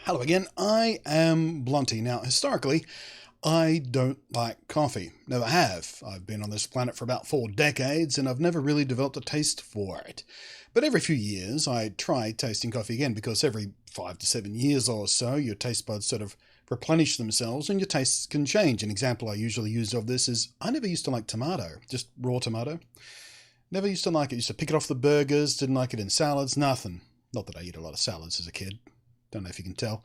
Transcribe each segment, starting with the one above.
Hello again, I am Blunty. Now, historically, I don't like coffee. Never have. I've been on this planet for about 4 decades and I've never really developed a taste for it. But every few years, I try tasting coffee again because every 5 to 7 years or so, your taste buds sort of replenish themselves and your tastes can change. An example I usually use of this is I never used to like tomato, just raw tomato. Never used to like it. Used to pick it off the burgers, didn't like it in salads, nothing. Not that I eat a lot of salads as a kid. Don't know if you can tell.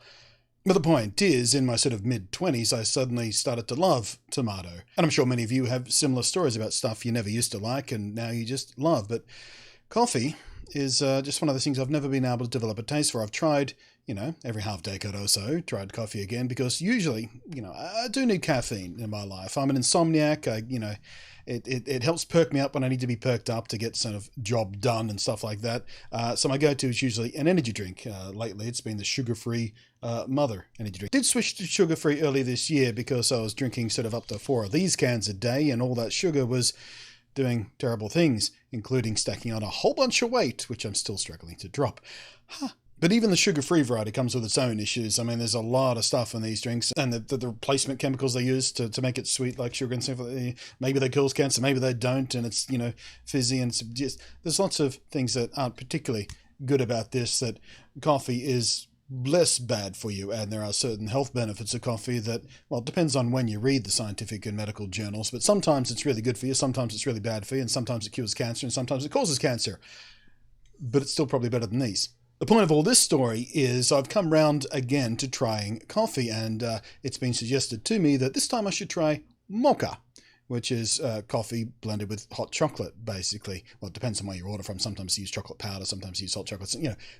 But the point is, in my sort of mid-20s, I suddenly started to love tomato. And I'm sure many of you have similar stories about stuff you never used to like and now you just love. But coffee is just one of those things I've never been able to develop a taste for. I've tried, every half decade or so, tried coffee again because usually, I do need caffeine in my life. I'm an insomniac. It helps perk me up when I need to be perked up to get sort of job done and stuff like that. So my go-to is usually an energy drink. Lately, it's been the sugar-free Mother energy drink. Did switch to sugar-free early this year because I was drinking sort of up to 4 of these cans a day, and all that sugar was doing terrible things, including stacking on a whole bunch of weight, which I'm still struggling to drop. But even the sugar-free variety comes with its own issues. I mean, there's a lot of stuff in these drinks, and the replacement chemicals they use to make it sweet, like sugar and stuff. Maybe they cause cancer, maybe they don't, and it's fizzy and just there's lots of things that aren't particularly good about this. That coffee is less bad for you, and there are certain health benefits of coffee that, well, it depends on when you read the scientific and medical journals. But sometimes it's really good for you, sometimes it's really bad for you, and sometimes it cures cancer, and sometimes it causes cancer. But it's still probably better than these. The point of all this story is I've come round again to trying coffee, and it's been suggested to me that this time I should try mocha, which is coffee blended with hot chocolate, basically. Well, it depends on where you order from. Sometimes you use chocolate powder, sometimes you use hot chocolate.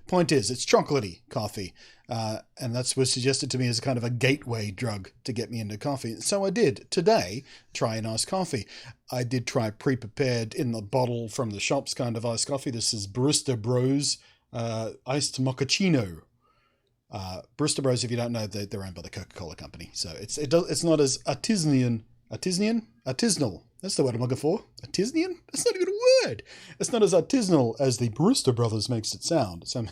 Point is, it's chocolatey coffee, and that was suggested to me as a kind of a gateway drug to get me into coffee. So I did today try an iced coffee. I did try pre-prepared in the bottle from the shops kind of iced coffee. This is Barista Bros iced mochaccino. Barista Bros, if you don't know, they're owned by the Coca-Cola company, so it's not as artisanal. That's the word I'm looking for. Artisan? That's not even a word. It's not as artisanal as the Barista Brothers makes it sound. So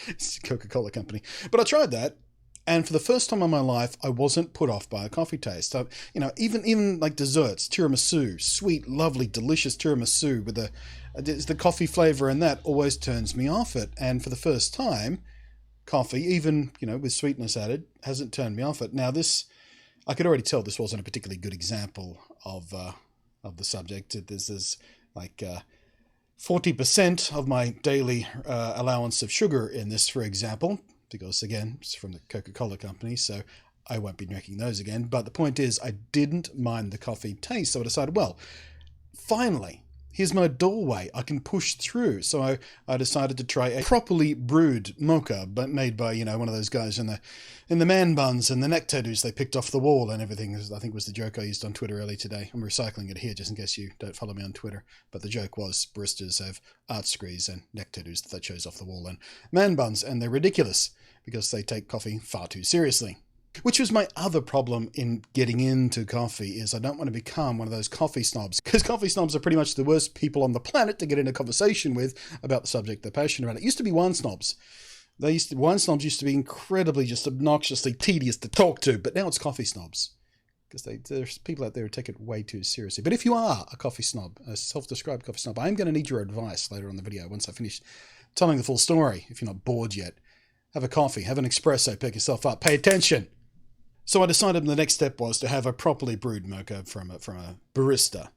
it's the Coca-Cola company. But I tried that, and for the first time in my life, I wasn't put off by a coffee taste. Even like desserts, tiramisu, sweet, lovely, delicious tiramisu with the coffee flavor, and that always turns me off it. And for the first time, coffee, even with sweetness added, hasn't turned me off it. Now this, I could already tell this wasn't a particularly good example of the subject. This is like 40% of my daily allowance of sugar in this, for example, because again, it's from the Coca-Cola company, so I won't be drinking those again. But the point is, I didn't mind the coffee taste, so I decided, well, finally, here's my doorway. I can push through. So I decided to try a properly brewed mocha, but made by, one of those guys in the man buns and the neck tattoos they picked off the wall and everything. I think was the joke I used on Twitter earlier today. I'm recycling it here just in case you don't follow me on Twitter. But the joke was baristas have arts degrees and neck tattoos that they chose off the wall and man buns, and they're ridiculous because they take coffee far too seriously. Which was my other problem in getting into coffee, is I don't want to become one of those coffee snobs, because coffee snobs are pretty much the worst people on the planet to get into conversation with about the subject they're passionate about. It used to be wine snobs. Wine snobs used to be incredibly, just obnoxiously tedious to talk to, but now it's coffee snobs, because there's people out there who take it way too seriously. But if you are a coffee snob, a self-described coffee snob, I'm going to need your advice later on the video once I finish telling the full story. If you're not bored yet, have a coffee, have an espresso, pick yourself up, pay attention. So I decided the next step was to have a properly brewed mocha from a barista.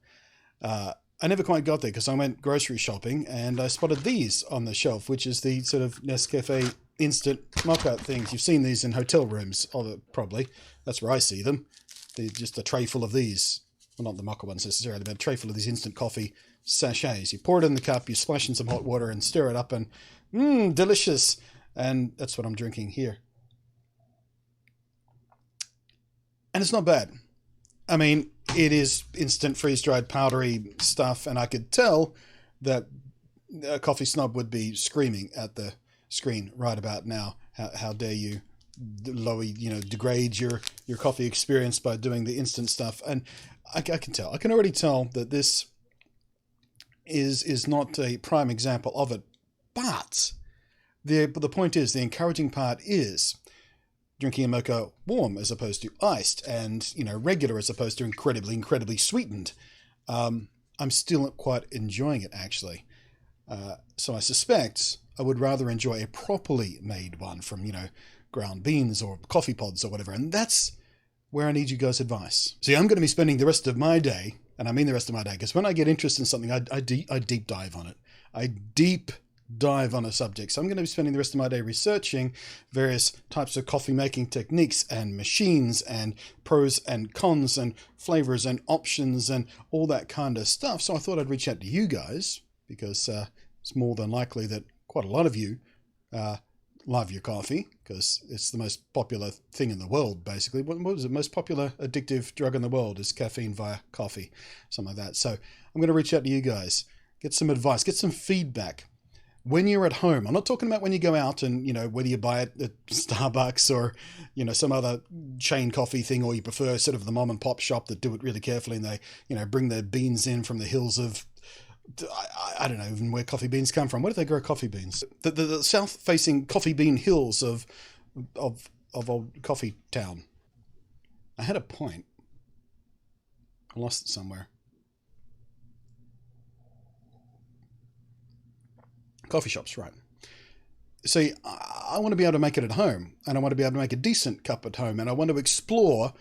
I never quite got there because I went grocery shopping and I spotted these on the shelf, which is the sort of Nescafe instant mocha things. You've seen these in hotel rooms, probably. That's where I see them. They're just a tray full of these. Well, not the mocha ones necessarily, but a tray full of these instant coffee sachets. You pour it in the cup, you splash in some hot water and stir it up, and delicious. And that's what I'm drinking here. And it's not bad. I mean, it is instant freeze-dried powdery stuff, and I could tell that a coffee snob would be screaming at the screen right about now. How dare you degrade your coffee experience by doing the instant stuff? And I can tell. I can already tell that this is not a prime example of it. But the point is, the encouraging part is drinking a mocha warm as opposed to iced, and regular as opposed to incredibly sweetened. I'm still quite enjoying it, actually. So I suspect I would rather enjoy a properly made one from ground beans or coffee pods or whatever, and that's where I need you guys' advice. See, I'm going to be spending the rest of my day, and I mean the rest of my day, because when I get interested in something, I deep dive on it. I deep dive on a subject. So I'm going to be spending the rest of my day researching various types of coffee making techniques and machines and pros and cons and flavors and options and all that kind of stuff. So I thought I'd reach out to you guys, because it's more than likely that quite a lot of you love your coffee, because it's the most popular thing in the world, basically. What is the most popular addictive drug in the world is caffeine via coffee, something like that. So I'm going to reach out to you guys, get some advice, get some feedback. When you're at home, I'm not talking about when you go out and, whether you buy it at Starbucks or, some other chain coffee thing, or you prefer sort of the mom and pop shop that do it really carefully and they, bring their beans in from the hills of, I don't know even where coffee beans come from. Where do they grow coffee beans? The south-facing coffee bean hills of old coffee town. I had a point. I lost it somewhere. Coffee shops, right. See, I want to be able to make it at home, and I want to be able to make a decent cup at home, and I want to explore,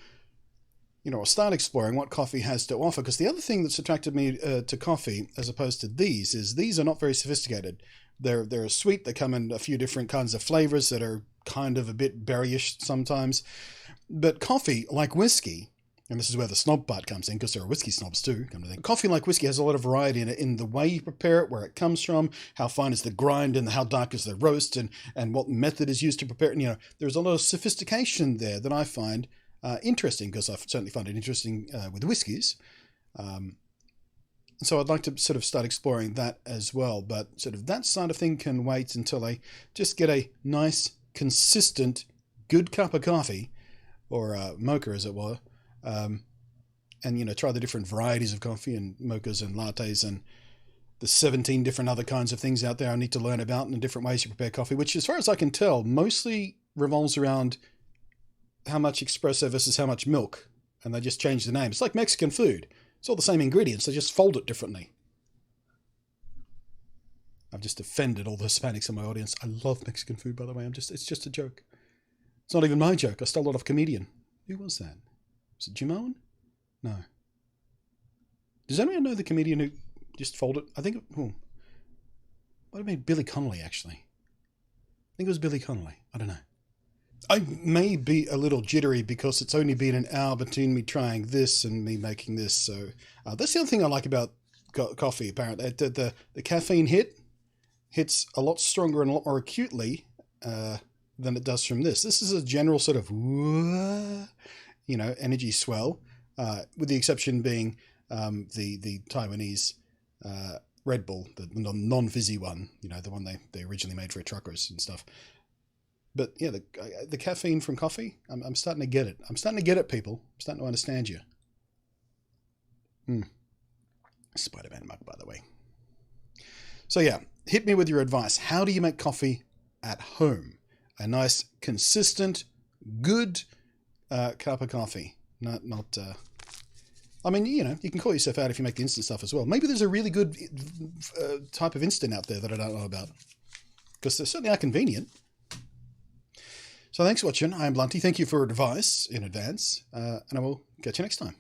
or start exploring what coffee has to offer. Because the other thing that's attracted me to coffee, as opposed to these, is these are not very sophisticated. They're sweet. They come in a few different kinds of flavors that are kind of a bit berryish sometimes. But coffee, like whiskey, and this is where the snob part comes in, because there are whiskey snobs too, come to think. Coffee, like whiskey, has a lot of variety in it, in the way you prepare it, where it comes from, how fine is the grind, and how dark is the roast, and what method is used to prepare it. There's a lot of sophistication there that I find interesting, because I certainly find it interesting with whiskies. So I'd like to sort of start exploring that as well. But sort of that side of thing can wait until I just get a nice, consistent, good cup of coffee, or mocha as it were, and try the different varieties of coffee and mochas and lattes and the 17 different other kinds of things out there I need to learn about, and the different ways you prepare coffee, which, as far as I can tell, mostly revolves around how much espresso versus how much milk, and they just change the name. It's like Mexican food. It's all the same ingredients, they just fold it differently. I've just offended all the Hispanics in my audience. I love Mexican food, by the way. It's just a joke. It's not even my joke. I stole it off a comedian. Who was that? Was it Jimone? No. Does anyone know the comedian who just folded? I think might have been Billy Connolly, actually. I think it was Billy Connolly. I don't know. I may be a little jittery because it's only been an hour between me trying this and me making this. So that's the other thing I like about coffee, apparently. The caffeine hits a lot stronger and a lot more acutely than it does from this. This is a general sort of energy swell, with the exception being the Taiwanese Red Bull, the non-fizzy one, the one they originally made for truckers and stuff. But yeah, the caffeine from coffee, I'm starting to get it. I'm starting to get it, people. I'm starting to understand you. Spider-Man mug, by the way. So yeah, hit me with your advice. How do you make coffee at home? A nice, consistent, good cup of coffee. Not. I mean, you can call yourself out if you make the instant stuff as well. Maybe there's a really good type of instant out there that I don't know about, because they certainly are convenient. So thanks for watching. I am Blunty. Thank you for advice in advance, and I will catch you next time.